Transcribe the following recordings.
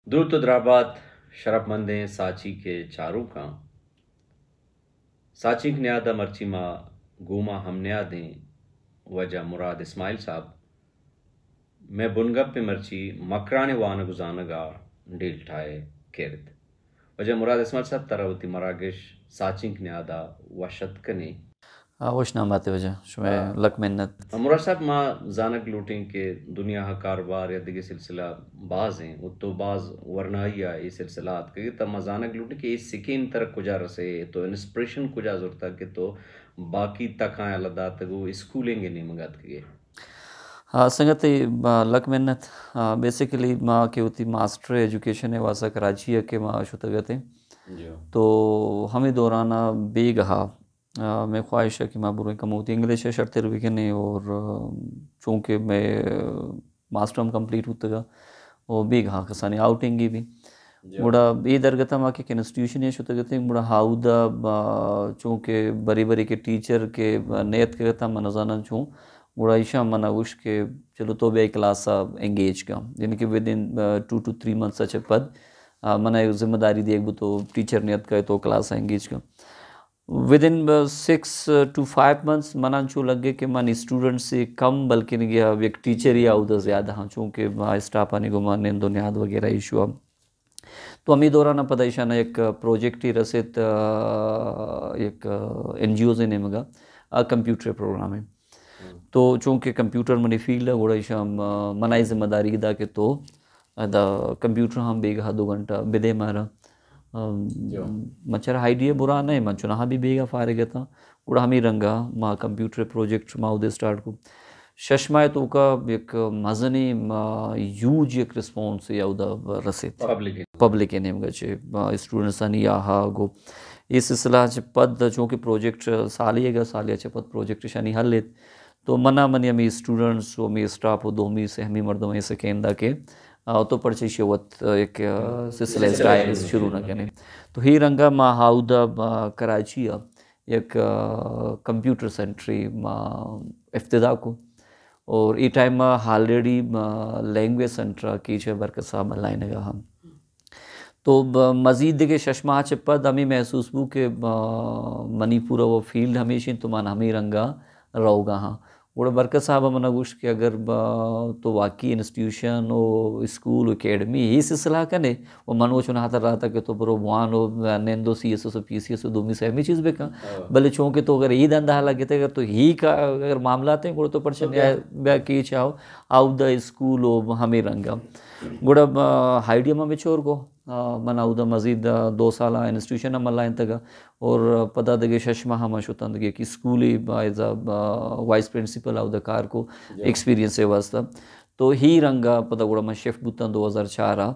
द्रुत द्राबात शरफमंदें साची के चारू का साची न्यादा मर्ची माँ गुमा हम न्यादें वजह मुराद इस्माइल साहब मैं बुनगप पे मर्ची मकराने वान गुजानगा डील ठाए केरद वजह मुराद इस्माइल साहब तरावती मरागश साचिंक न्यादा वशत वशनामाते वजह शुमें लक मिन्नत मुराद साहब माँ जानक लूटें के दुनिया का कारोबार या दिगे सिलसिला बाज हैं वो तो बाज वरनाइया ये सिलसिलात के तब जानक लूटें कि इस सिकीन तरक कुजा रसे तो इंस्पिरेशन कुजा जरूरत है कि तो बाकी तक आए लदा तक वो स्कूलेंगे नहीं मंगात के संगत लक मिन्नत बेसिकली माँ की होती मास्टर एजुकेशन है वासा कराची है के माँ शुतगत है तो हमें दौराना बेगहा मैं ख्वाहिश है कि माँ बुरे कम होती इंग्लिश है शर्त रुके नहीं और चूँकि मैं मास्टर हम कंप्लीट होता और बेगहा कसानी आउटिंग भी बुढ़ा ये दरगता माँ के इंस्टीट्यूशन है शुतगत बुढ़ा हाउदा चूँकि बरी बरी के टीचर के नेत के गता मनजाना चूँ गुड़ाइशा मना उश के चलो तो बे क्लास एंगेज का यानी कि विद इन 2 to 3 months सच पद मना जिम्मेदारी दी एक तो टीचर नियत का तो क्लास एंगेज का विद इन 6 to 5 months मना चू लगे कि मन स्टूडेंट से कम बल्कि नहीं एक टीचर ही आउदा ज़्यादा हाँ चूँकि स्टाफ आने को माने दुनियाद वगैरह इशू अब तो अमी दौरान पदाइशाना एक प्रोजेक्ट ही रसित एक NGO से नेमगा कंप्यूटर प्रोग्राम है तो चूँकि कंप्यूटर मनी फील्ड है गोड़ा मनाई जिम्मेदारी दा के तो कंप्यूटर हम बेगा 2 घंटा बिदे मारा मच्छर हाइडिया बुरा नहीं मन चुना भी बेगा फारे था उड़ा हमी रंगा माँ कंप्यूटर प्रोजेक्ट माँ उदे स्टार्ट को शशमाए तो का एक मजनी यूज एक रिस्पॉन्स या उदा रसे पब्लिक नेम गचे स्टूडेंट्स आणि आहा गो ये सिलसिला पद चूँकि प्रोजेक्ट सालिएगा सालिया पद प्रोजेक्ट शानी हल लेत तो मना मनी अमी स्टूडेंट्स वो मी स्टाफ हो दो मी सहमी मर्दों में से केंदा के तो परचे शिवत एक सिलसिले स्टाइल शुरू न करें तो ही रंगा मा हाउदा कराची एक कंप्यूटर सेंट्री मा इफ्तिदा को और ये टाइम में ऑलरेडी लैंग्वेज सेंटर की छे बरकसा मलाइन गा हम तो मज़ीद के शशमा पद हमें महसूस हूँ कि मणिपुर वो फील्ड हमेशा तो मान हमें रंगा रहोगा हाँ और बरकत साहब मना गुश कि अगर तो वाकई इंस्टीट्यूशन और स्कूल अकेडमी ये सिलसिला कने वो मन वो चुना रहा था कि तो बरो वान हो नेंदो CS PCS दोमी से हमें चीज़ बेका भले चौंके तो अगर ईद अंदा लगे थे अगर तो ही का अगर मामला थे गुड़ तो परचन ब्या की चाहो आउ द स्कूल हो हमें रंगा गुड़ हाइडियम में छोर को मना उदा मज़ीद 2 साल इंस्टीट्यूशन मल्लाइन तक और पता दगे शशमा हम शुतंदगे कि school as a vice principal of the car को एक्सपीरियंस है वास्ता तो ही रंगा पता गुड़ा मैं शिफ्ट बुतन 2004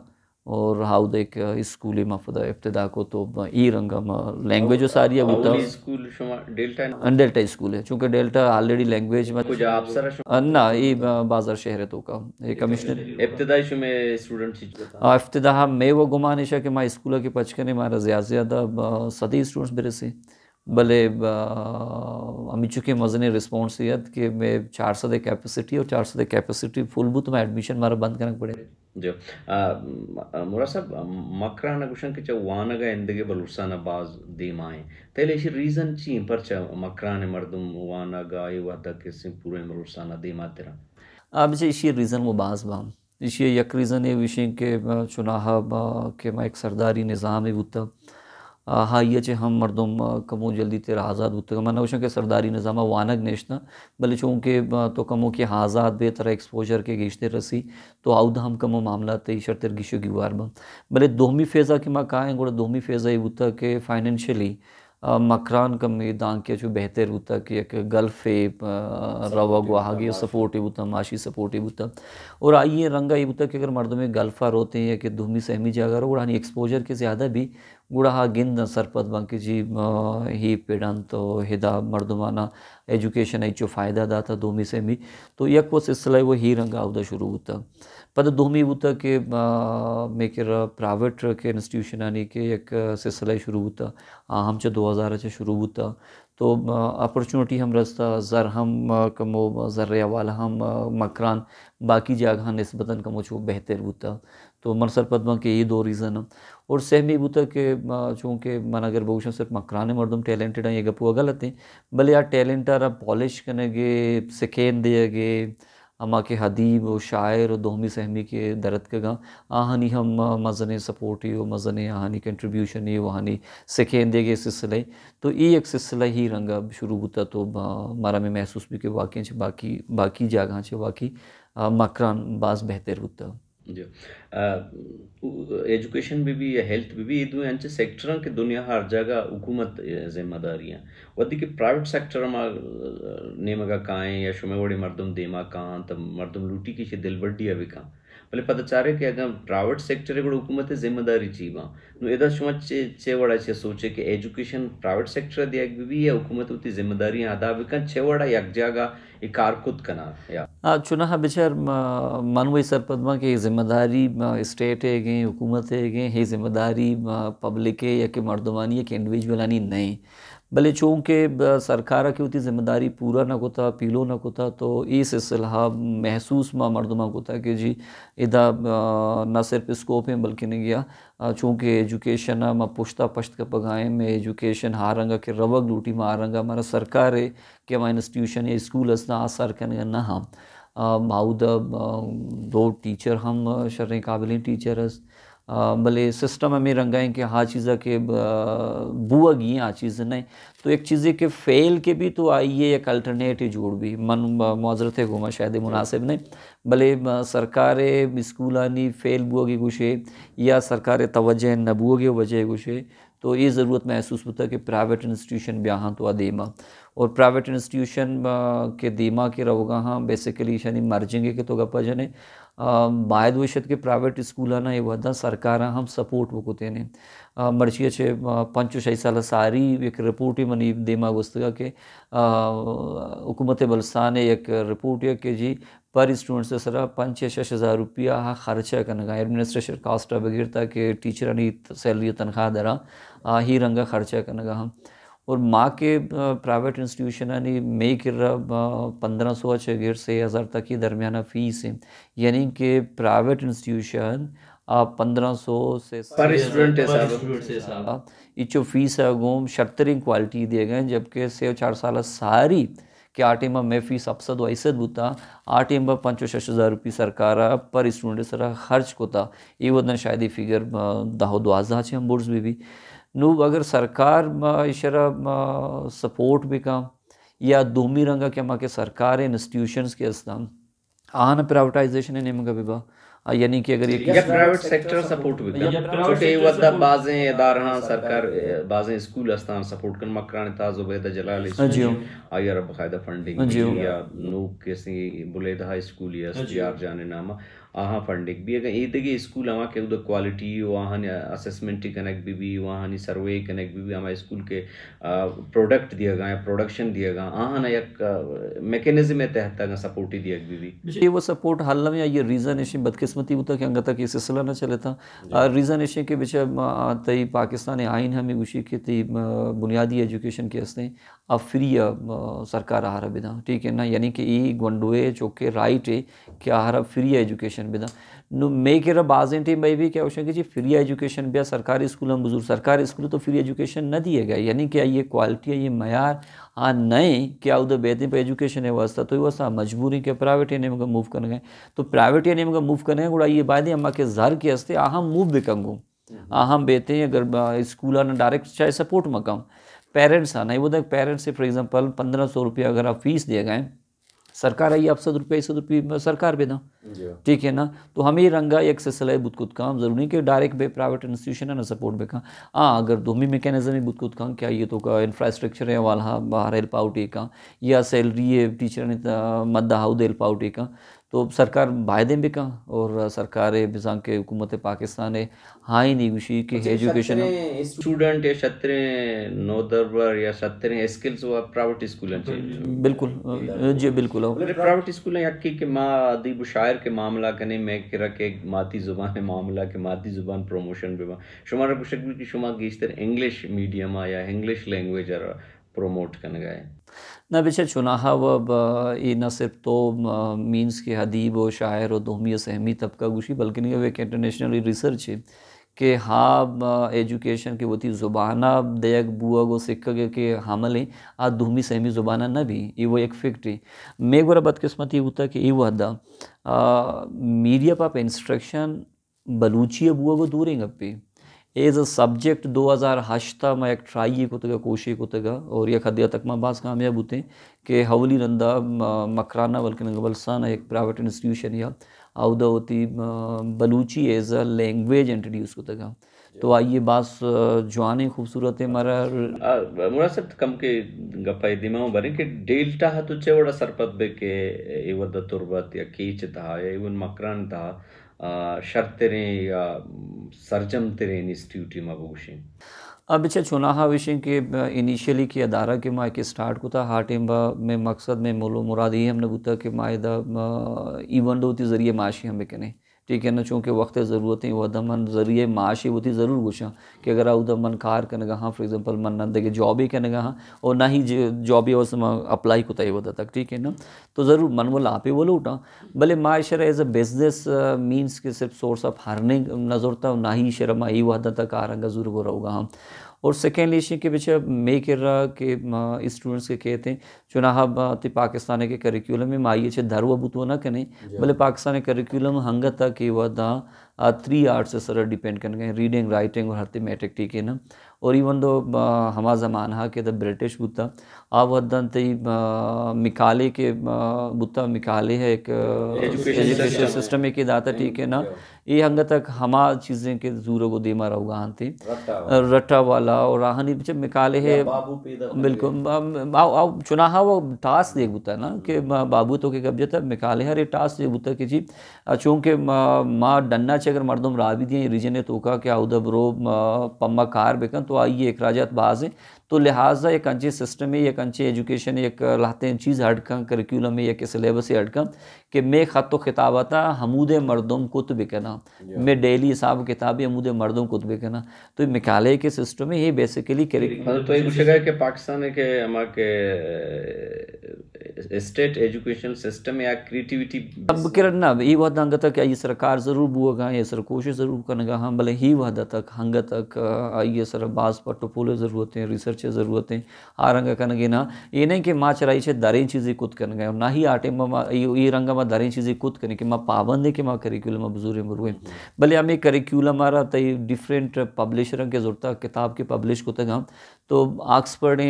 और हाउ द एक स्कूल में पता इब्तिदा को तो ई रंगा में लैंग्वेज सारी है बुता स्कूल शुमा डेल्टा डेल्टा स्कूल है चूँकि डेल्टा ऑलरेडी लैंग्वेज में कुछ अफसर ना ये बाजार शहर है तो का ये कमिश्नर इब्तिदाई में स्टूडेंट चीज इफ्तिदा मैं वो गुमानिशा कि माँ स्कूल के पचकने मारा ज़्यादा सदी स्टूडेंट्स मेरे से भले अमी चुके मजने रिस्पॉन्सियत कि मैं 400 कैपेसिटी और 400 कैपेसिटी फुल बुत में एडमिशन मारा बंद करना पड़े जो मुरा साहब मकराना कुशन के वानगा इंदगे बलुसाना बाज दीमाए तेले इसी रीजन ची पर मकराने मर्दुम वानगा ये वादा के से पूरे मरुसाना दीमा तेरा अब जे इसी रीजन वो बाज बाम इसी एक रीजन ये विषय के चुनाह के मैं एक सरदारी निज़ाम है बुता हाँ ये चे हम मर्दुम कमो जल्दी तेरा आज़ाद होते मना उस के सरदारी निज़ाम वानग नेशना भले चूँकि तो कमो के आज़ाद बेहतर एक्सपोजर के गिश्ते रसी तो आउद हम कमो मामला ते शर्तर गिशो की वार भले दोमी फेज़ा की माँ कहाँ गोड़ा दोमी फेज़ा ये होता कि फाइनेंशियली मकरान कम दांग के जो बेहतर होता कि एक गल्फ रवा गुआगी सपोर्टिव होता माशी सपोर्टिव होता और आइए रंगा ये होता कि अगर मर्दों में गल्फा रोते हैं कि धूमी सहमी जागर उड़ानी एक्सपोजर के ज़्यादा भी गुड़ा गिंद सरपत बाकी जी ही पेड़न तो हिदा मर्दमाना एजुकेशन जो फ़ायदा दाता दोमी सहमी तो यक वो सिलसिला वो ही रंगा उदा शुरू होता पद दोमी होता कि मेकर प्राइवेट के इंस्टीट्यूशन आने के एक सिलसिला शुरू होता हम 2000 शुरू होता तो अपॉर्चुनिटी हम रस्ता ज़र हम कमो ज़र्रे वाला हम मकरान बाकी जगह नस्बतन कमो छो बेहतर होता। तो मन सर पदमा के ये 2 रीज़न और सहमी बूता के चूँकि मन अगर बहुशन सिर्फ मकराने मर्दम टैलेंटेड हैं ये गपुआ गलत है भले यार टैलेंट आ पॉलिश कनेगे सिखेन देगे अमा के हदीब और शायर और दोहमी सहमी के दरद के गा आहनी हम मज़ने सपोर्ट ही मज़ने आहनी कंट्रीब्यूशन ही वहानी सिखेन देगे सिलसिले तो ये एक सिलसिला ही रंगा शुरू होता तो मारा में महसूस भी के वाकई बाकी बाकी जगह बाकी मकरान बाज बेहतर होता जी एजुकेशन भी या हेल्थ भी इदु यांचे सेक्टर के दुनिया हर जगह हुकूमत जिम्मेदारियां वदी के प्राइवेट सेक्टर मा नेमगा काए या शुमेवड़ी मर्दम देमा कां त मर्दम लूटी की दिल बड्डी अभी कां भले पता चारे कि अगर प्राइवेट सेक्टर को हुकूमत जिम्मेदारी चीबा नु एदा शुमा चेवड़ा छे सोचे कि एजुकेशन प्राइवेट सेक्टर दिया भी या हुकूमत उती जिम्मेदारी अदा भी कां चेवड़ा एक जगह एक कारकुत कना या चुनाहा बिचार मनवई सरपदमा के जिम्मेदारी स्टेट है गए हुकूमत है गए हे जिम्मेदारी पब्लिक है या कि मर्दमानी या कि इंडिविजुअलानी नहीं भले चूँकि सरकार की उतनी जिम्मेदारी पूरा न कोता पीलो न कोता तो ये सिलसिला महसूस मर्दमा कोता कि जी इदा न सिर्फ स्कोप है बल्कि नहीं गया चूँकि एजुकेशन म पुश्ता पश्त का पगाएँ में एजुकेशन हारंगा के रवग लूटी में हारंगा हमारा सरकार है कि हमारा इंस्टीट्यूशन या स्कूल असना आसार करने न हम माउद 2 टीचर हम शर्रे काबिल टीचर भले सिस्टम में रंगाएं कि हाँ चीज़ा के बुआ गी हाँ चीज़ नहीं तो एक चीज़ के फेल के भी तो आइए एक अल्टरनेटिव जोड़ भी मन मौजरत है घुमा शायद मुनासिब नहीं भले सरकार स्कूल आनी फेल बुआ की गुशे या सरकार तवज्जो न बुआ की वजह गुशे तो ये ज़रूरत महसूस होता है कि प्राइवेट इंस्टीट्यूशन भी यहाँ तो देमा और प्राइवेट इंस्टीट्यूशन के दीमा के रहोगा हाँ बेसिकली शानी मर्जिंग के तो गप्पा जने बायद वशत के प्राइवेट स्कूल ना ये वदा सरकार हम सपोर्ट वकोते ने मर्ची छे 5-6 साल सारी एक रिपोर्ट ही मनी देमा गुस्तगा के हुकूमत बलुचिस्तान एक रिपोर्ट है कि जी पर स्टूडेंट से सरा 5-6 हज़ार रुपया खर्चा करना एडमिनिस्ट्रेशन कास्ट बगैर ताकि टीचर सैलरी तनख्वाह दरा ही रंगा खर्चा करना हम और माँ के प्राइवेट इंस्टीट्यूशन यानी मे कर 1500 से 6,000 तक की दरमियाना फ़ीस है यानी कि प्राइवेट इंस्टीट्यूशन 1500 से पर स्टूडेंट इचो फीस है गोम शर्तरिंग क्वालिटी दिए गए जबकि से 4 साल सारी कि आटेम में फीस अपसद वैसद बुता आटेम 5-6 हज़ार रुपये सरकार पर स्टूडेंट सर खर्च कोता ये वदन शायद फिगर 10-12 हम बोर्ड्स भी नु अगर सरकार इशारा सपोर्ट भी काम या दोमी रंगा के माँ के सरकार इंस्टीट्यूशंस के अस्तान आन प्राइवेटाइजेशन है नेम का विभा यानी कि अगर ये प्राइवेट सेक्टर सपोर्ट भी छोटे वदा बाजें इदारा सरकार बाजें स्कूल अस्तान सपोर्ट कर मकरान ताजो बेदा जलाल स्कूल आयर बकायदा फंडिंग या नो कैसे बुलेदा हाई स्कूल या एसडीआर जाने नामा आहा फंडिंग भी अगर ये स्कूल आवा के उधर क्वालिटी वहाँ असेसमेंट कनेक्ट भी वहाँ सर्वे कनेक्ट भी हमारे स्कूल के प्रोडक्ट दिया गया प्रोडक्शन दिया गया आहा ना एक मैकेनिज्म में तहत सपोर्ट ही दिया भी ये वो सपोर्ट हल में ये रीज़न ऐसे बदकिस्मती होता कि अंगता कि सिलसिला न चले था रीज़न ऐसे कि बेचा तई पाकिस्तान आइन हमें उसी के तई बुनियादी एजुकेशन के हंसते अब फ्री सरकार आहारा बिदा ठीक है ना यानी कि ई गंडोए चौके राइट है कि आहारा फ्री एजुकेशन बिदा नु मे के बाजें टीम भाई भी क्या होशे कि जी फ्री एजुकेशन भी सरकारी स्कूल में बुजुर्ग सरकारी स्कूल तो फ्री एजुकेशन न दिए गए यानी कि ये क्वालिटी है ये मयार नहीं क्या उधर बेहतरीन पर एजुकेशन है वास्ता तो वैसा मजबूरी के प्राइवेट एन में मूव करने गए तो प्राइवेट एन में मूव करने गुड़ा ये बात अम्मा के जर के हस्ते अहम मूव बिकंगू अहम बेहते अगर स्कूल डायरेक्ट चाहे सपोर्ट मकाम पेरेंट्स आना वो पेरेंट्स से फॉर एग्जांपल 1500 रुपया अगर आप फीस दिए गए सरकार आई 100 रुपये सरकार भी ना ठीक है ना तो हमें रंगा एक सिलसिला बुतकुत काम जरूरी कि डायरेक्ट बे प्राइवेट इंस्टीट्यूशन है ना सपोर्ट बे का अगर दोमी मैकेनिज्म ही बुतकुत काम क्या ये तो का इंफ्रास्ट्रक्चर है वाला बाहर हेल्प आउट का या सैलरी है टीचर ने मद्दा हाउ हेल्प आउट का तो सरकार बायदे भी का और सरकार बिजांग के हुकूमत पाकिस्तान है हाँ ही नहीं गुशी कि एजुकेशन स्टूडेंट या छत्रे नोदरवर या छत्रे स्किल्स वो प्राइवेट स्कूल बिल्कुल जी बिल्कुल प्राइवेट स्कूल यक्की के माँ अदीब शायर के मामला कने मैं किरा के माती जुबान मामला के माती जुबान प्रमोशन पे शुमारा कुछ भी कि शुमा गीस्तर इंग्लिश मीडियम या इंग्लिश लैंग्वेज प्रमोट करने गए ना बेशक चुनाहा व ये न सिर्फ तो मीन्स के हदीब और शायर और दोहमी सहमी तबका गुशी बल्कि नहीं वो एक इंटरनेशनल रिसर्च है कि हाँ एजुकेशन के वती ज़ुबाना दयक बुआ गो सिक्क के हमल है आ दुहमी सहमी ज़ुबाना न भी ये वो एक फैक्ट है मैं गोरा बदकिस्मती होता कि ये वहदा मीडिया पाप इंस्ट्रक्शन बलूची बुआ गो दूर पे एज अ सब्जेक्ट 2008 में एक ट्राई कुतगा कोशिश कुतगा और यह खदिया तक में बास कामयाब होते कि हवली नंदा मकराना बल्कि नगबलसान एक प्राइवेट इंस्टीट्यूशन या आउदा होती Balochi as a language introduce कुतगा तो आइए बास जवानी खूबसूरत है हमारा मुनासिब कम के गपाई दिमाग बने कि डेल्टा हतु चेवड़ा सरपत बे के इवद तुरबत या कीच था या इवन मकरान था शर्तरे या सरजम तेरे इंस्टीट्यूट में बगुशी अब अच्छा चुनाहा विषय के इनिशियली की अदारा के माँ के स्टार्ट को था हार्ट में मकसद में मोलो मुराद ही हमने बुता के मायदा इवेंट होती ज़रिए माशी हमें कने ठीक है ना चूँकि वक्त ज़रूरत है वह दमन ज़रिए माशी होती ज़रूर गुशा कि अगर उधर मन कार कनेगा हाँ फॉर एग्जांपल मन न देखे जॉब ही कनेगा हाँ और ना ही जॉब ही उसमें अप्लाई को तय होता तक ठीक है ना तो ज़रूर मन वो लापे बोलो उठा भले माँ शरा एज अ बिजनेस मीन्स के सिर्फ सोर्स ऑफ अर्निंग नजरता ना ही शर्मा ही वहदा तक आ रंगा ज़रूर होगा हाँ और सेकेंड इशू के पीछे मैं कह रहा कि स्टूडेंट्स के कहते हैं चुनाहा पाकिस्तान के करिकुलम में माइए छे धरवा बुतवा ना कने भले पाकिस्तान करिकुलम हंग तक कि वह 3 आर्ट्स से सर डिपेंड करने रीडिंग राइटिंग और अर्थमेटिक ठीक है ना और इवन दो हमा ज़माना के द ब्रिटिश बुता आवदन तई मिकाले के बुता मिकाले है एक एजुकेशन सिस्टम एक दाता ठीक है ना ये हंग तक हमा चीज़ें के जूर को दे मारा होगा थे रट्टा वाला और राहनी पीछे मिकाले है बिल्कुल चुनाहा वो टास्क देख बुता ना कि बाबू तो के कब्जे तक मिकाले हर टास्क देख बुता कि जी चूँकि माँ डन्ना चे अगर मर्दम राबी दिए रीजन है तो का क्या उधर रो पम्मा कार बेकन तो आइए एक राजात बाज है तो लिहाजा एक अंचे सिस्टम है एक अंचे एजुकेशन एक लाते चीज़ हटका करिकुलम है एक सिलेबस से हटका कि मैं ख़त तो खिताबता हमूद मर्दम कुतुब कहना मैं डेली हिसाब किताबी हमूद मर्दम कुतुब कहना तो मिकाले के सिस्टम में ये बेसिकली तो एक जगह के पाकिस्तान के हमारे स्टेट एजुकेशन सिस्टम या क्रिएटिविटी अब करना ये वह हंग तक ये सरकार ज़रूर बुआ ये सर कोशिश ज़रूर करने हाँ भले ही वह तक हंग तक ये सर बास पोर्टफोलियो ज़रूरत है रिसर्च ज़रूरत है आ रंग कनगे ना ये नहीं कि माँ चराई छे दरें चीज़ें कुद करने गए ना ही आटे में ये रंग में दरें चीज़ें कुद करने कि माँ पाबंद है कि माँ करिकुलम बुजुर्ग मरुए भले हमें करिकुलम आ रहा तय डिफरेंट पब्लिशर के जरूरत किताब के पब्लिश को तक तो ऑक्सफर्ड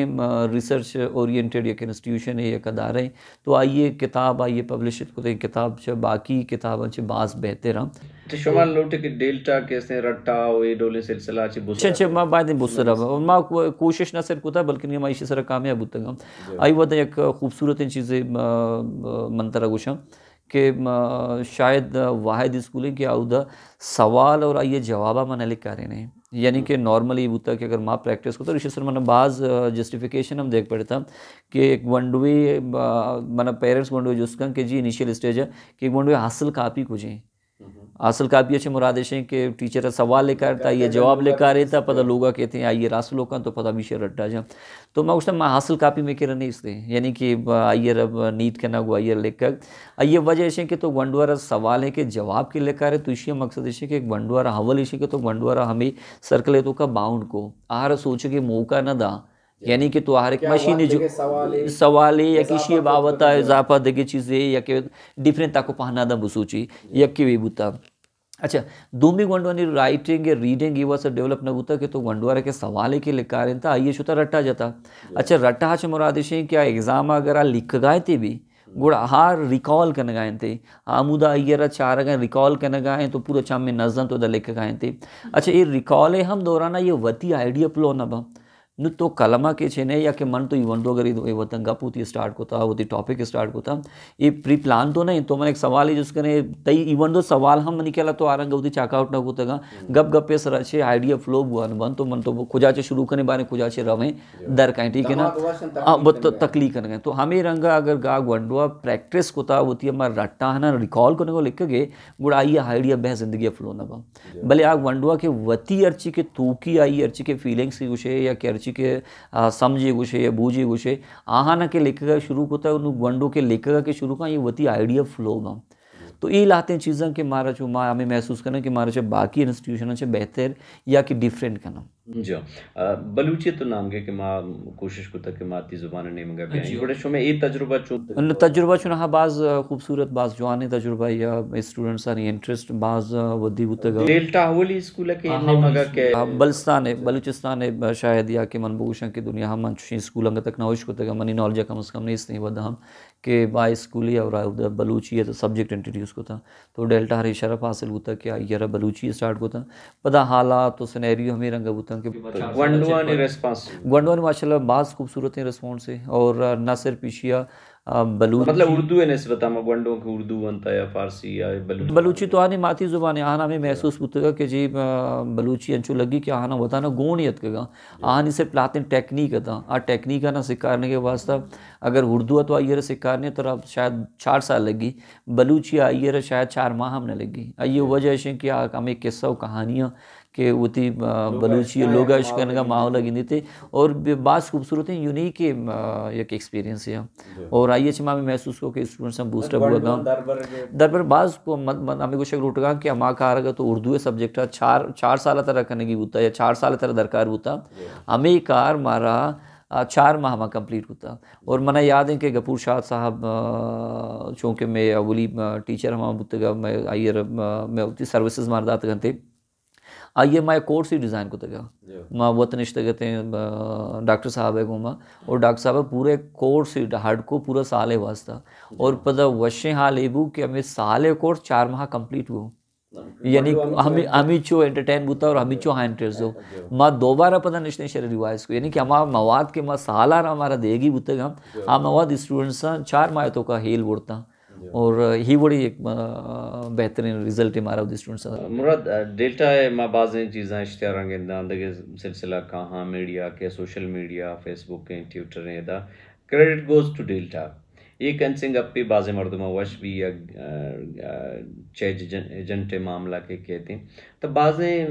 रिसर्च ओरिएंटेड एक इंस्टीट्यूशन है एक अदारा है तो आइए किताब आइए पब्लिश को किताब बाकी किताब बास बेहतर हम तो शुमार लोटे के डेल्टा कैसे रट्टा वे डोले सिलसिला ची बुसरा अच्छा माँ बाद में बुसरा और माँ कोशिश ना सिर्फ कुता बल्कि नहीं माँ इसी सर कामयाब होता आई वह एक खूबसूरत चीज़ें मंतरा गुशा कि शायद वाहिद स्कूल है कि आउदा सवाल और आइए जवाबा मन लिख कर रहे हैं यानी कि नॉर्मली होता कि अगर माँ प्रैक्टिस को तो ऋषि सर मन बाज जस्टिफिकेशन हम देख पड़ता कि एक वनडवे मन पेरेंट्स वनडवे जिसका कि जी इनिशियल स्टेज है कि एक वनडवे हासिल कापी कुछ हासिल कापी अच्छे मुरादेश हैं कि टीचर सवाल लेकर था ये जवाब लेकर रहे था पता लोग कहते हैं आइए रास लोग तो पता भी रट्टा जा तो मैं उस टाइम हासिल कापी में कह नहीं इसलिए यानी कि आइए अब नीट के ना गो आइए लेकर आइए वजह ऐसे कि तो वनडवारा सवाल है कि जवाब के लेकर है तो इसी मकसद ऐसे कि वनडवारा हवल इसे कि तो वनडवारा हमें सर्कल तो का बाउंड को आहार सोचे कि मौका न दा यानी कि तो हर एक मशीन जो सवाल है या किसी बाबत इजाफा देगी चीज़ें या कि डिफरेंट ताको पहना दा बसूची या कि भी बुता अच्छा दूमी वनडवानी राइटिंग या रीडिंग ये वैसे डेवलप न होता कि तो वनडवारा के सवाल के लिखा था आइए शुता रट्टा जाता अच्छा रट्टा च मुरादिश क्या एग्जाम अगर लिख गए थे भी गुड़ हार रिकॉल करने गए थे आमुदा अय्यर 4 अगर रिकॉल करने गए तो पूरा चाम में नजम तो लिख गए थे अच्छा ये रिकॉल है हम दौराना ये वती आइडिया प्लो न बा नु तो कलमा के छेने या कि मन तो इवन दो अगर ये वतन गप होती स्टार्ट को था होती टॉपिक स्टार्ट को था ये प्री प्लान तो नहीं तो मैंने एक सवाल है जिसके ने तई इवन दो सवाल हम निकला तो आरंग होती चाकआउट ना होता गप गप पे सर अच्छे आइडिया फ्लो हुआ बन तो मन तो खुजा चे शुरू करने बारे खुजा चे रवे दर कहीं ठीक है ना वो तकली करने तो हमें रंगा अगर गा वंडवा प्रैक्टिस को था होती हमारा रट्टा है ना रिकॉल करने को लिख के गुड़ आई आइडिया बह जिंदगी फ्लो ना भले आग वंडवा के वती अर्ची के तूकी आई अर्ची के फीलिंग्स की कुछ या मर्ची के समझे गुशे या बूझे गुशे आहाना के लेखक शुरू होता है उन गंडों के लेखक के शुरू का ये वती आइडिया फ्लो में तो ये लाते हैं चीज़ें कि मारा जो माँ हमें महसूस करना कि मारा जो बाकी इंस्टीट्यूशन से बेहतर या कि डिफरेंट करना जो बलूची तो नाम के कि माँ कोशिश को तक कि माती ज़ुबान ने मंगा भी बड़े शो में ये तजुर्बा उन तजुर्बा चुना हाँ बाज खूबसूरत बाज जवानी तजुर्बा या स्टूडेंट्स आनी इंटरेस्ट बाज वदी बुतगा डेल्टा हवली स्कूल के ने मगा के बलस्तान है बलूचिस्तान है शायद या कि मन बुगुशन की दुनिया हम मंची स्कूल अंग तक नौश को तक मनी नॉलेज कम से कम नहीं इसने वदा हम के बाय स्कूली और उधर बलूची है तो सब्जेक्ट इंट्रोड्यूस को था तो डेल्टा हरी शरफ हासिल होता कि यार बलूची स्टार्ट को था पता हालात तो सिनेरियो हमें रंग होता कि गंडवानी रिस्पांस गंडवानी माशाल्लाह बास खूबसूरत है रिस्पॉन्स है और न सिर्फ पिशिया बलूची मतलब उर्दू है निस्बत में गंडों की उर्दू बनता या फारसी या बलूची तो आने माती ज़ुबान है आना में महसूस होता कि जी बलूची अंचू लगी कि आना होता ना गोणियत का आने से प्लाते टेक्निक था आ टेक्निक ना सिखाने के वास्ता अगर उर्दू तो आइए सिखाने तो अब शायद 4 साल लगी बलूची आइए शायद 4 माह हमने लगी ये वजह है कि हमें किस्सा कहानियाँ के उती बलूची लोग करने का माहौल लगी थे और बात खूबसूरत है यूनिक एक एक्सपीरियंस है और आइए छिमा में महसूस हो कि स्टूडेंट्स हम बूस्टर हुआ गाँव दरबार बाज को हमें कुछ रोट गा कि हमारा कार तो उर्दू सब्जेक्ट है 4 साल तरह करने की होता या 4 साल तरह दरकार होता हमें कार मारा 4 माह में कंप्लीट होता और मना याद है कि गफूर शाह साहब चूँकि मैं अवली टीचर हमारा बुतगा मैं आइए मैं उतनी सर्विसेज मारदात करते आइए मैं कोर्स ही डिज़ाइन को तक माँ वतनिश कहते हैं डॉक्टर साहब है घूमा और डॉक्टर साहब पूरे कोर्स ही हार्ड को पूरा साल है वास्ता और पता वशे हाल एबू कि हमें साल कोर्स 4 माह कंप्लीट हुआ यानी हमें चो एंटरटेन होता और हमें चो हाँ इंटरेस्ट हो माँ दोबारा पता निश्चय शरीर रिवाइज को यानी कि हमारा मवाद के माँ सालाना हमारा देगी बुतगा हाँ मवाद स्टूडेंट्स 4 माह तो का हेल बोलता और ही बड़ी एक बेहतरीन रिजल्ट हमारा स्टूडेंट्स मुराद डेल्टा माँ बाज़ चीज़ें इश्तिहार के सिलसिला कहाँ मीडिया के सोशल मीडिया फेसबुक के ट्विटर ने दा क्रेडिट गोज टू डेल्टा एक सिंग अपी बाज़ मरदमा वश भी या एजेंट मामला के कहते हैं तो बाज़ें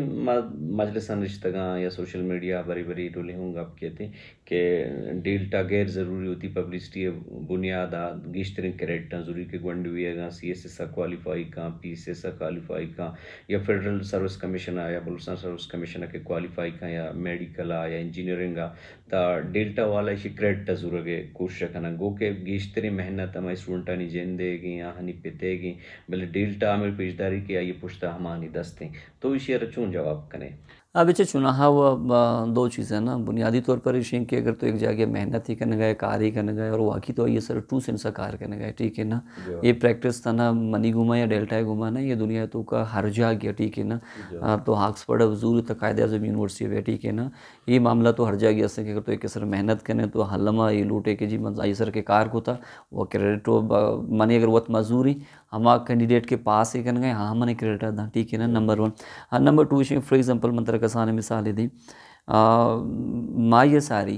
मजलिसन रिश्तगा या सोशल मीडिया बड़ी बड़ी डोले होंगे आप कहते हैं कि डेल्टा गैर ज़रूरी होती पब्लिसिटी बुनियाद गिश्तरिन क्रेडिट ज़रूरी के गंड हुई है CSS क्वालिफाई का PSS क्वालिफाई का या फेडरल सर्विस कमीशन या बलूचिस्तान सर्विस कमीशन के क्वालिफाई का या मेडिकल या इंजीनियरिंग तो डेल्टा वाला इसी क्रेडिट ज़रूर है कोशिश करना गो के गिश्तरी मेहनत हमारे स्टूडेंटानी जेंदेगी या हनी पितेगी भले डेल्टा हमें पेशदारी की ये पुश्ता हमारी दस्तें तो इसी रचून जवाब करें अब इसे चुना वो 2 चीज़ें ना बुनियादी तौर पर इशें कि अगर तो एक जगह मेहनत ही करने गए कार ही करने गए और वाकई तो ये सर 2 सेंस कार करने गए ठीक है ना ये प्रैक्टिस था ना मनी घुमा या डेल्टा घुमा ना ये दुनिया तो का हर जा गया ठीक है ना तो ऑक्सफोर्ड हजूर तो कायदे आज़म यूनिवर्सिटी है ठीक है ना ये मामला तो हर जा गया कि अगर तो एक सर मेहनत करें तो हलमा ये लूटे के जी आई सर के कार को था वो क्रेडिट मनी अगर वत मजूरी हमारा कैंडिडेट के पास ही करने गए हाँ मैंने क्रेडिट था ठीक है ना नंबर 1 हाँ नंबर 2 इशे फॉर एग्जांपल मंत्र कसाने मिसाल दी माँ ये सारी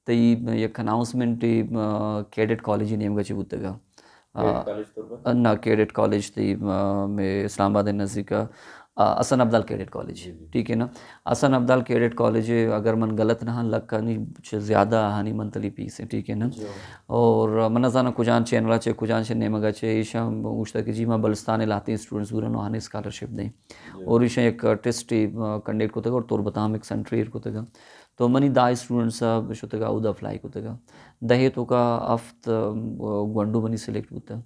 तो ये एक अनाउंसमेंट कैडेट कॉलेज नेम गची बुतगा ना कैडेट कॉलेज थी में इस्लामाबाद नज़दीक असन अब्दाल कैडेट कॉलेज ठीक है ना असन अब्दाल कैडेट कॉलेज अगर मन गलत ना लग का नहीं ज़्यादा हानि मंतली पीस है ठीक है ना और मन जाना कुजान चैनला चे कुजान से नेमगा चे ईशा उश्ता कि जी मैं बलस्तान लाते स्टूडेंट्स दूर हानि स्कॉलरशिप दें और ईशा एक टेस्ट कंडक्ट को तक और तोर बताम एक सेंट्री को तक तो मनी दा स्टूडेंट्स शो तक उदा फ्लाई को तक दहे तो का अफ्त गंडू मनी सिलेक्ट होता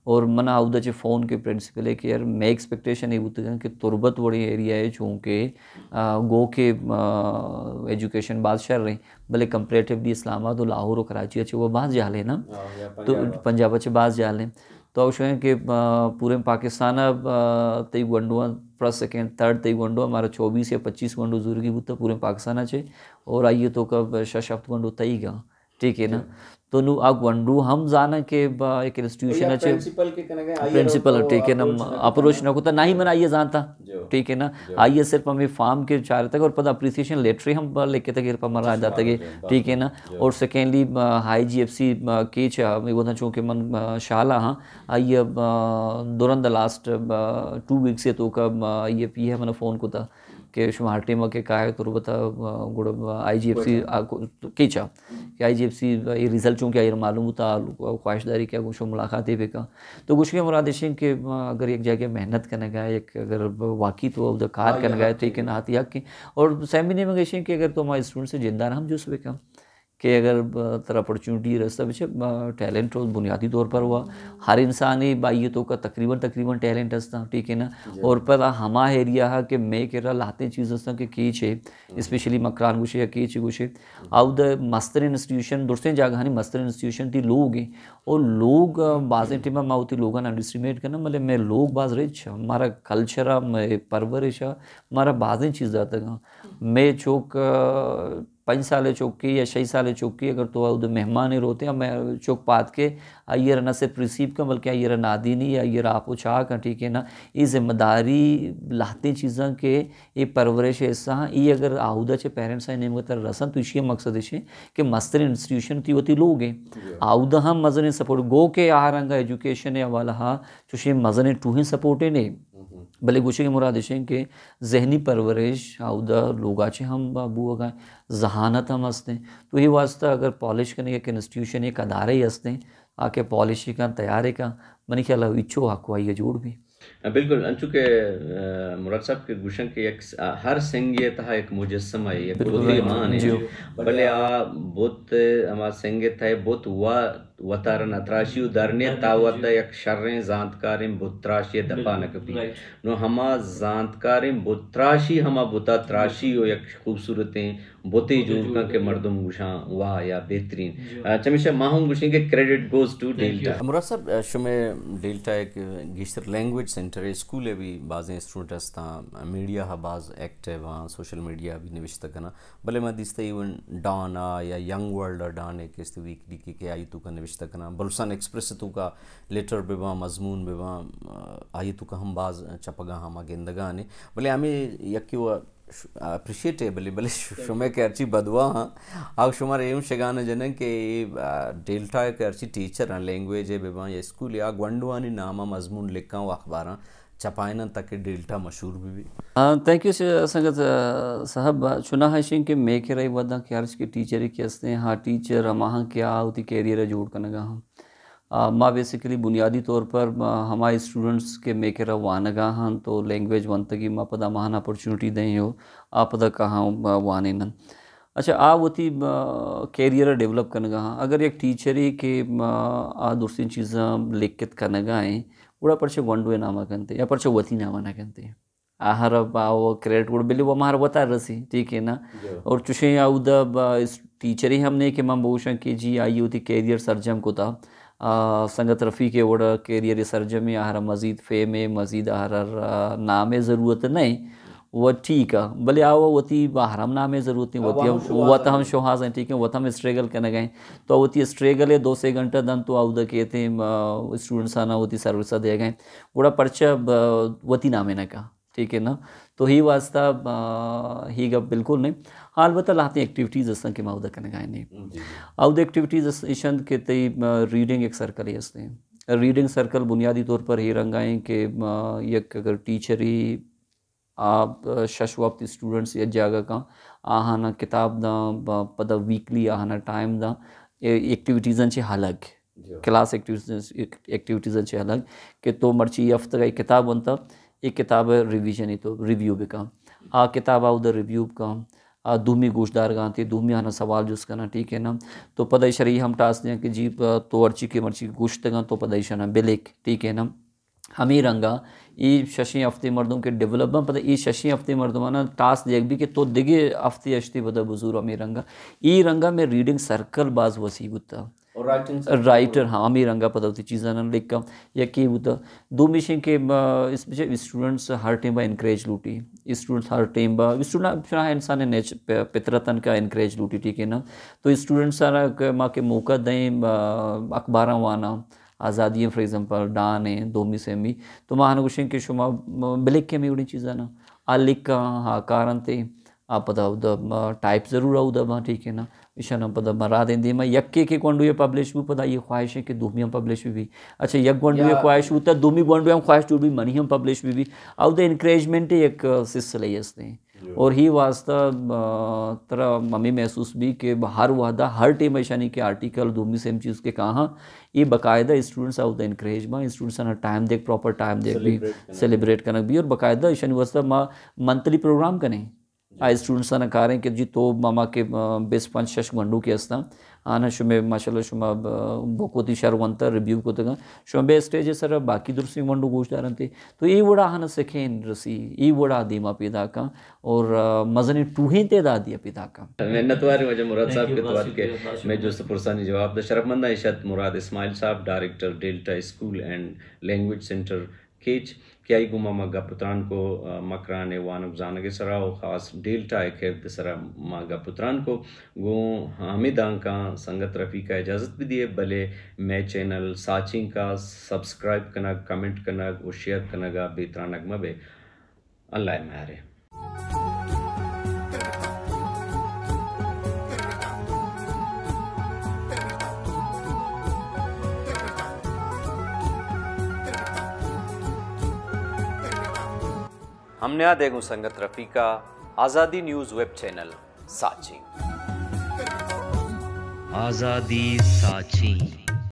और मना उदा चे फ़ोन के प्रिंसिपल है कि यार मैं एक्सपेक्टेशन ये होता कि तुरबत बड़ी एरिया है चूँकि गो के एजुकेशन बात शर रही भले कंपेरेटिवली इस्लामाबाद और लाहौर और कराची अच्छे वो बात जाले ना तो पंजाब अच्छे बात जाले तो अब शो कि पूरे पाकिस्तान तई गंडुआ फर्स्ट सेकेंड थर्ड तई गंडो हमारा 24 या 25 गंडो जरूरी बुता पूरे पाकिस्तान अच्छे और आइए तो कब शब्द गंडो तई गा ठीक है ना तो नु आ गंडू हम जाना के एक इंस्टीट्यूशन अच्छे प्रिंसिपल ठीक है ना अप्रोच ना होता नहीं मना आइए जानता ठीक है ना आइए सिर्फ हमें फार्म के चार तक और पता अप्रिसिएशन लेटर हम लेके तक मरा जाता है ठीक है ना और सेकेंडली हाई GFC के मैं बोलना चाहूँ कि मन शाला हाँ आइए दुरंद लास्ट 2 वीक से तो कब ये पी है मैंने फ़ोन को था के शुमार टीम के काय तो बता गुड़ IGFC कीचा कि IGFC ये रिजल्ट चूँकि आयर मालूम होता ख्वाहिशदारी क्या कुछ मुलाकात पे का तो कुछ के मुराद देशें कि अगर एक जगह मेहनत करने गए एक अगर वाकई तो उधर कार करने गए ठीक है ना हाथी हक की और सेमिने में गए कि अगर तो हमारे स्टूडेंट से जिंदा हम जो सुबह का कि अगर तरह अपॉर्चुनिटी रास्ता बचे टैलेंट हो बुनियादी तौर पर हुआ हर इंसान ही बाई तो का तकरीबन टैलेंट हस्ता ठीक है ना और पर हमा एरिया है कि मैं कह रहा लाते चीज़ हस्ता कि की छे स्पेशली मकरान गुशे या की छे गुशे आउ द मस्तर इंस्टीट्यूशन दूसरे जगह नहीं मस्तर इंस्टीट्यूशन थी लोग हैं और लोग बाज़ें टीमा माउती लोगों ने अंडरस्टिमेट करना मतलब मैं लोग बाज रिच हमारा कल्चर है परवरिश हमारा बाज़ें चीज़ जाता मैं चौक 5 साल चौकी या 6 साल चौकी अगर तो उधर मेहमान ही रोते हैं मैं चौक पात के आइए ना सिर्फ रिसीव का बल्कि आइए नादी नहीं आइए आपो चाह का ठीक है ना ये जिम्मेदारी लाते चीज़ें के ये परवरिश ऐसा ये अगर आहुदा चे पेरेंट्स हैं नहीं तर रसन तो इसी मकसद है कि मस्तर इंस्टीट्यूशन थी होती लोग हैं आहुदा हम मज़ने सपोर्ट गो के आहरंगा एजुकेशन या वाला हाँ चुशी मज़ने टू ही सपोर्ट है नहीं भले गुशे के मुराद हैं कि जहनी परवरिश आउदा लोगाचे हम बाबू अगर जहानत हम हंसते तो ये वास्ता अगर पॉलिश करने एक इंस्टीट्यूशन एक अदारे ही हंसते आके पॉलिश का तैयारी का मैंने ख्याल इच्छो आको आइए जोड़ भी बिल्कुल चूँकि मुराद साहब के गुशन के एक हर संगीत है एक मुजस्सम है एक मान है भले आ बहुत हमारा संगीत है बहुत हुआ वतारन अतराशी उदारने तावत एक शर्रें जानकारिम बुत्राशी दफा न कभी नो हमा जानकारिम बुत्राशी हमा बुता त्राशी हो एक खूबसूरतें बोते जोड़का के मर्दम गुशा वाह या बेहतरीन चमिशा माहूम गुशन के क्रेडिट गोज टू डेल्टा मुराद साहब शुमे डेल्टा एक गिश्तर लैंग्वेज सेंटर स्कूल है भी बाज़ स्टूडेंट हस्ता मीडिया हा बाज़ एक्टिव हाँ सोशल मीडिया भी निविष्ट करना भले मैं दिसता इवन डॉन या यंग वर्ल्ड डॉन एक इस वीकली के आई तो का निविष्ट करना बलुसान एक्सप्रेस तो का लेटर बेवा मजमून बेवा आई तो का हम बाज़ चपगा हम गेंदगा ने भले हमें यकी वो अप्रिशिएटेबली भले शुमे के अर्ची बदवा हाँ आग शुमार एवं शगाना जन के डेल्टा के अर्ची टीचर हैं लैंग्वेज है बेवा या स्कूल या ग्वंडवानी नामा मजमून लिखा हुआ अखबार छपाइना तक डेल्टा मशहूर भी थैंक यू संगत साहब चुना है कि मैं कह रही वदा कि अर्ज के टीचर ही कहते हैं हाँ टीचर हम क्या होती कैरियर जोड़ करने का हम माँ बेसिकली बुनियादी तौर पर हमारे स्टूडेंट्स के मेकर वानगा हाँ तो लैंग्वेज वन तक माँ पदा महान अपॉर्चुनिटी दें हो आप पदा कहाँ वाने न अच्छा आ होती कैरियर डेवलप करने का हाँ अगर एक टीचर ही के आ दूसरी चीज़ें लिखित करने का है उड़ा परचे वंडुए नामा कहते या परचे वती नामा ना कहते आहार वो क्रेडिट उड़ बिल्ली वो हमारा बता रसी ठीक है ना और चुशे आउदा इस टीचर ही हमने कि माँ बहुशा की जी आई होती कैरियर सर्जम को था संगत रफ़ी के वड़ा कैरियर सरजमी आहरा मज़ीद फ़ेमे मज़ीद आहरा नामे ज़रूरत नहीं वो ठीक है भले आओ वती हरम नामे ज़रूरत नहीं होती वत हम शोहाज हैं ठीक है वत हम स्ट्रगल करने गए तो वती स्ट्रगल है 2 घंटा दन तो आउदा कहते स्टूडेंट्स आना होती सर्विस दे गए बड़ा पर्चा वती नामे न का ठीक है ना तो ही वास्ता ही गप बिल्कुल नहीं हाल बता लाते एक्टिविटीज़ असन के माउदा करने गए नहीं आउदा एक्टिविटीज़ ईशंद के तई रीडिंग एक सर्कल ही हंसते हैं रीडिंग सर्कल बुनियादी तौर पर ही रंगाएँ कि एक अगर टीचर ही आप शशवाप्ती स्टूडेंट्स या जगह का आहाना किताब दा पदा वीकली आहाना टाइम दा एक्टिविटीज़ चे अलग क्लास एक्टिविटीज़ चे अलग कि तो मर्ची हफ्ते का किताब बनता एक किताब है रिवीजन ही तो रिव्यू भी का आ किताब आ उधर रिव्यू का दूमी गोशदार गाँ थे दूमी आना सवाल जो उसका ना ठीक है ना तो पदाई शरी हम टास्क दें कि जी तो अर्ची के मर्ची गोश्त गाँ तो पदाई शना बिलेक ठीक है ना हमी रंगा ये शशि हफ्ते मर्दों के डेवलपमेंट पता ये शशि हफ्ते मर्दों ना टास्क देख भी कि तो दिगे हफ्ते अश्ती बदा बुजुर्ग हमी रंगा ये रंगा में रीडिंग सर्कल बाज वसी होता राइटर हाँ हमी रंगा पता होती चीज़ा ना लिख का या कि होता दो मिशन के इसमें स्टूडेंट्स हर टाइम बा इनक्रेज लूटी स्टूडेंट्स हर टाइम बा स्टूडेंट इंसान ने पितरतन का इनक्रेज लूटी ठीक है ना तो स्टूडेंट्स सारा माँ के मौका दें अखबार वाना आज़ादी फॉर एग्जांपल डान है दोमी सेमी तो मां गुशन के शुमा ब्लिक के में उड़ी चीज़ा ना आ लिख का हाँ कारण थे आप पता उदा टाइप ज़रूर उदा बा ठीक है ना इशाना पता मरा देंगे मैं यक्के के गोंडू ये पब्लिश भी पता ये ख्वाहिश है कि दूमी हम पब्लिश भी अच्छा यक गोंडू ये ख्वाहिश होता दूमी गोंडू हम ख्वाहिश भी मनी हम पब्लिश भी आउ द इनक्रेजमेंट एक सिलसिला ही हंसते हैं और ही वास्ता तरह मम्मी महसूस भी कि हर वादा हर टेम ऐशानी के आर्टिकल दूमी सेम चीज़ के कहाँ ये बाकायदा स्टूडेंट्स आउट द इनक्रेज माँ स्टूडेंट्स ना टाइम देख प्रॉपर टाइम देख भी सेलिब्रेट करना भी और बाकायदा ऐशानी वास्ता माँ मंथली प्रोग्राम करें आ स्टूडेंट्स ना कह रहे हैं कि जी तो मामा के 25-6 घंटों के असता आना शुमे माशाल्लाह शुमा बोकोती शर्वंतर रिव्यू को तक शुमे स्टेज सर बाकी दुर्सी वंडू गोश्तारन थे तो ये वड़ा हन सेखें रसी ये वड़ा दीमा पिता का और मजनी टूहे ते दादी पिता का मेहनत वाले वजह मुराद साहब के तौर के मैं जो पुरसानी जवाब द शरफमंद इशत मुराद इस्माइल साहब director delta school and language centre केच क्या गुमा मगा पुत्रान को मकरान वानक जानगे सरा और ख़ास डेल्टा खेब सरा मागा पुत्रान को गो हामिदां का संगत रफ़ी का इजाज़त भी दिए भले मैं चैनल साचिंग का सब्सक्राइब करना कमेंट करना और शेयर करना बेतरानक मबे अल्लाह मारे हमने आ देगू संगत रफ़ीका आज़ादी न्यूज़ वेब चैनल साची आज़ादी साची।